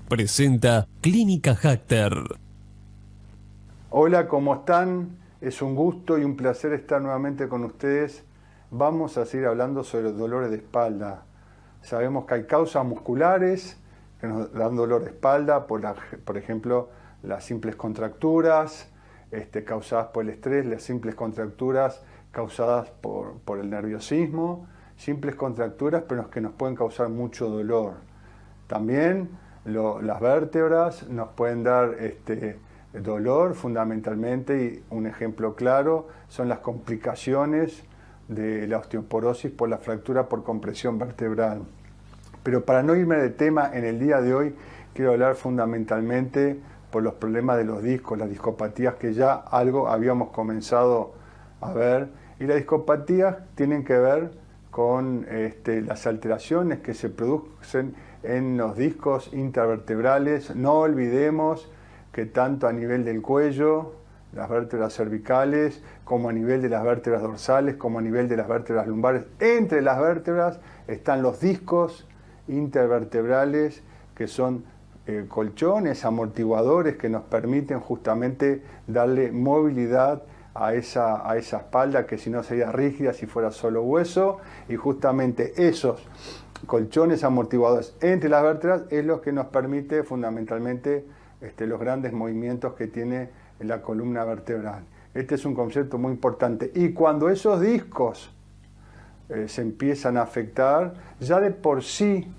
presenta Clínica Hackter. Hola, ¿cómo están? Es un gusto y un placer estar nuevamente con ustedes. Vamos a seguir hablando sobre los dolores de espalda. Sabemos que hay causas musculares que nos dan dolor de espalda, por ejemplo, las simples contracturas causadas por el estrés, las simples contracturas causadas por el nerviosismo, simples contracturas pero que nos pueden causar mucho dolor. También las vértebras nos pueden dar dolor fundamentalmente, y un ejemplo claro son las complicaciones de la osteoporosis por la fractura por compresión vertebral. Pero para no irme de tema en el día de hoy, quiero hablar fundamentalmente por los problemas de los discos, las discopatías que ya algo habíamos comenzado a ver. Y las discopatías tienen que ver con las alteraciones que se producen en los discos intervertebrales. No olvidemos que tanto a nivel del cuello, las vértebras cervicales, como a nivel de las vértebras dorsales, como a nivel de las vértebras lumbares, entre las vértebras están los discos intervertebrales, que son colchones, amortiguadores que nos permiten justamente darle movilidad a esa espalda que si no sería rígida si fuera solo hueso, y justamente esos colchones amortiguadores entre las vértebras es lo que nos permite fundamentalmente los grandes movimientos que tiene la columna vertebral. Este es un concepto muy importante, y cuando esos discos se empiezan a afectar, ya de por sí,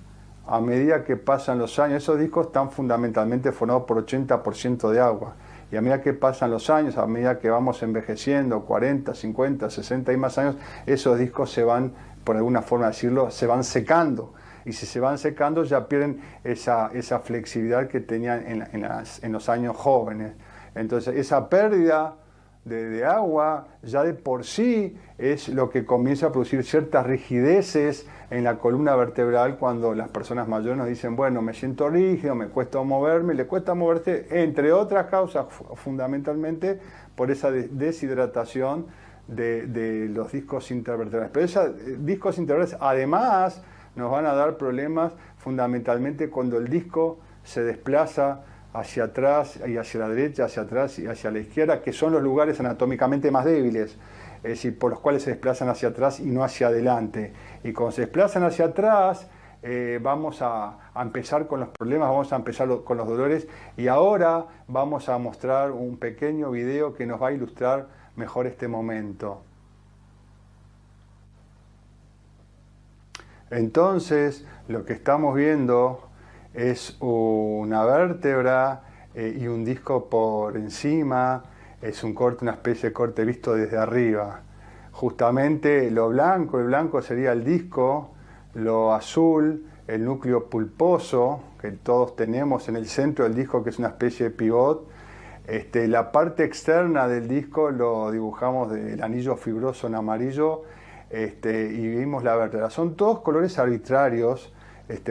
a medida que pasan los años, esos discos están fundamentalmente formados por 80% de agua, y a medida que pasan los años, a medida que vamos envejeciendo, 40, 50, 60 y más años, esos discos se van, por alguna forma de decirlo, se van secando. Y si se van secando ya pierden esa flexibilidad que tenían en los años jóvenes. Entonces esa pérdida de agua ya de por sí es lo que comienza a producir ciertas rigideces en la columna vertebral, cuando las personas mayores nos dicen, bueno, me siento rígido, me cuesta moverme, le cuesta moverse, entre otras causas, fundamentalmente por esa deshidratación de los discos intervertebrales. Pero esos discos intervertebrales además nos van a dar problemas fundamentalmente cuando el disco se desplaza hacia atrás y hacia la derecha, hacia atrás y hacia la izquierda, que son los lugares anatómicamente más débiles, es decir, por los cuales se desplazan hacia atrás y no hacia adelante. Y cuando se desplazan hacia atrás, vamos a empezar con los problemas, vamos a empezar con los dolores, y ahora vamos a mostrar un pequeño video que nos va a ilustrar mejor este momento. Entonces, lo que estamos viendo es una vértebra y un disco por encima. Es un corte, una especie de corte visto desde arriba. Justamente lo blanco, el blanco sería el disco, lo azul, el núcleo pulposo, que todos tenemos en el centro del disco, que es una especie de pivot. La parte externa del disco lo dibujamos del anillo fibroso en amarillo, y vimos la vértebra. Son todos colores arbitrarios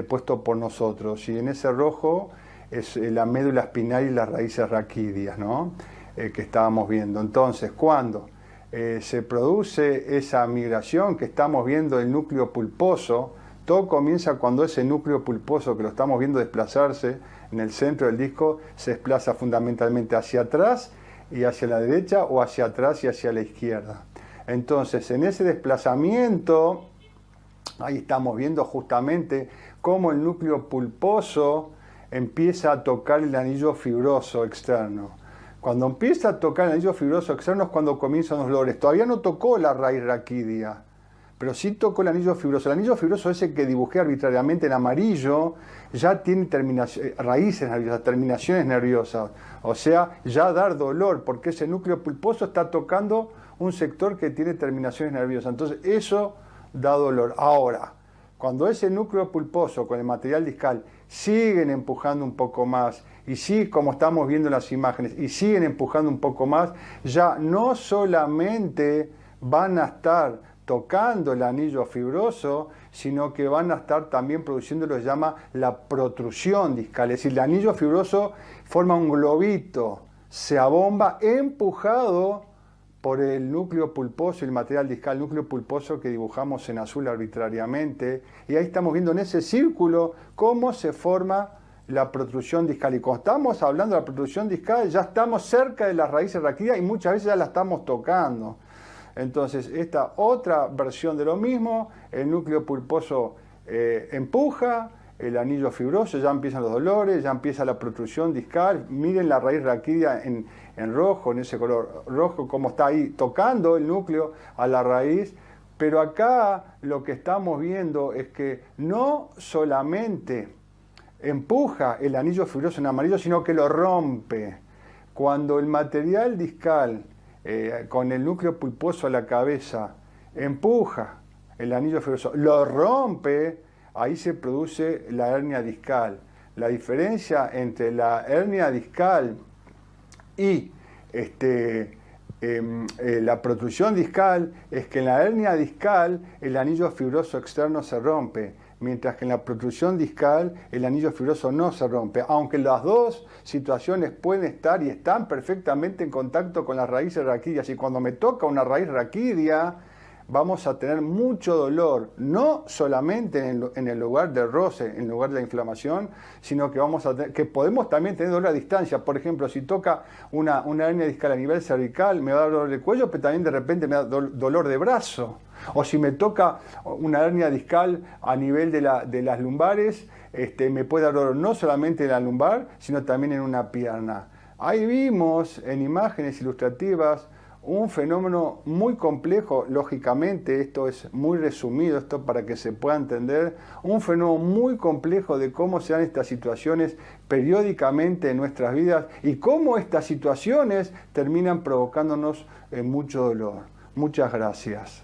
puestos por nosotros, y en ese rojo es la médula espinal y las raíces raquídeas, ¿no? Que estábamos viendo. Entonces, cuando se produce esa migración que estamos viendo del núcleo pulposo, todo comienza cuando ese núcleo pulposo, que lo estamos viendo desplazarse en el centro del disco, se desplaza fundamentalmente hacia atrás y hacia la derecha, o hacia atrás y hacia la izquierda. Entonces, en ese desplazamiento, ahí estamos viendo justamente cómo el núcleo pulposo empieza a tocar el anillo fibroso externo. Cuando empieza a tocar el anillo fibroso externo es cuando comienzan los dolores. Todavía no tocó la raíz raquídea, pero sí tocó el anillo fibroso. El anillo fibroso ese que dibujé arbitrariamente en amarillo ya tiene raíces nerviosas, terminaciones nerviosas. O sea, ya dar dolor, porque ese núcleo pulposo está tocando un sector que tiene terminaciones nerviosas. Entonces eso da dolor. Ahora, cuando ese núcleo pulposo con el material discal siguen empujando un poco más, y sí, como estamos viendo en las imágenes, y siguen empujando un poco más, ya no solamente van a estar tocando el anillo fibroso, sino que van a estar también produciendo lo que se llama la protrusión discal. Es decir, el anillo fibroso forma un globito, se abomba, empujado por el núcleo pulposo y el material discal, núcleo pulposo que dibujamos en azul arbitrariamente, y ahí estamos viendo en ese círculo cómo se forma la protrusión discal. Y cuando estamos hablando de la protrusión discal, ya estamos cerca de las raíces raquídeas y muchas veces ya la estamos tocando. Entonces, esta otra versión de lo mismo, el núcleo pulposo empuja, el anillo fibroso, ya empiezan los dolores, ya empieza la protrusión discal. Miren la raíz raquídea en rojo, en ese color rojo, como está ahí tocando el núcleo a la raíz. Pero acá lo que estamos viendo es que no solamente empuja el anillo fibroso en amarillo, sino que lo rompe. Cuando el material discal con el núcleo pulposo a la cabeza empuja el anillo fibroso, lo rompe, ahí se produce la hernia discal. La diferencia entre la hernia discal y la protrusión discal es que en la hernia discal el anillo fibroso externo se rompe, mientras que en la protrusión discal el anillo fibroso no se rompe, aunque las dos situaciones pueden estar y están perfectamente en contacto con las raíces raquídeas. Y cuando me toca una raíz raquídea, vamos a tener mucho dolor, no solamente en el lugar del roce, en el lugar de la inflamación, sino que, que podemos también tener dolor a distancia. Por ejemplo, si toca una hernia discal a nivel cervical, me va a dar dolor de cuello, pero también de repente me da dolor de brazo. O si me toca una hernia discal a nivel de las lumbares, me puede dar dolor no solamente en la lumbar, sino también en una pierna. Ahí vimos en imágenes ilustrativas un fenómeno muy complejo, lógicamente, esto es muy resumido, esto para que se pueda entender, un fenómeno muy complejo de cómo se dan estas situaciones periódicamente en nuestras vidas y cómo estas situaciones terminan provocándonos mucho dolor. Muchas gracias.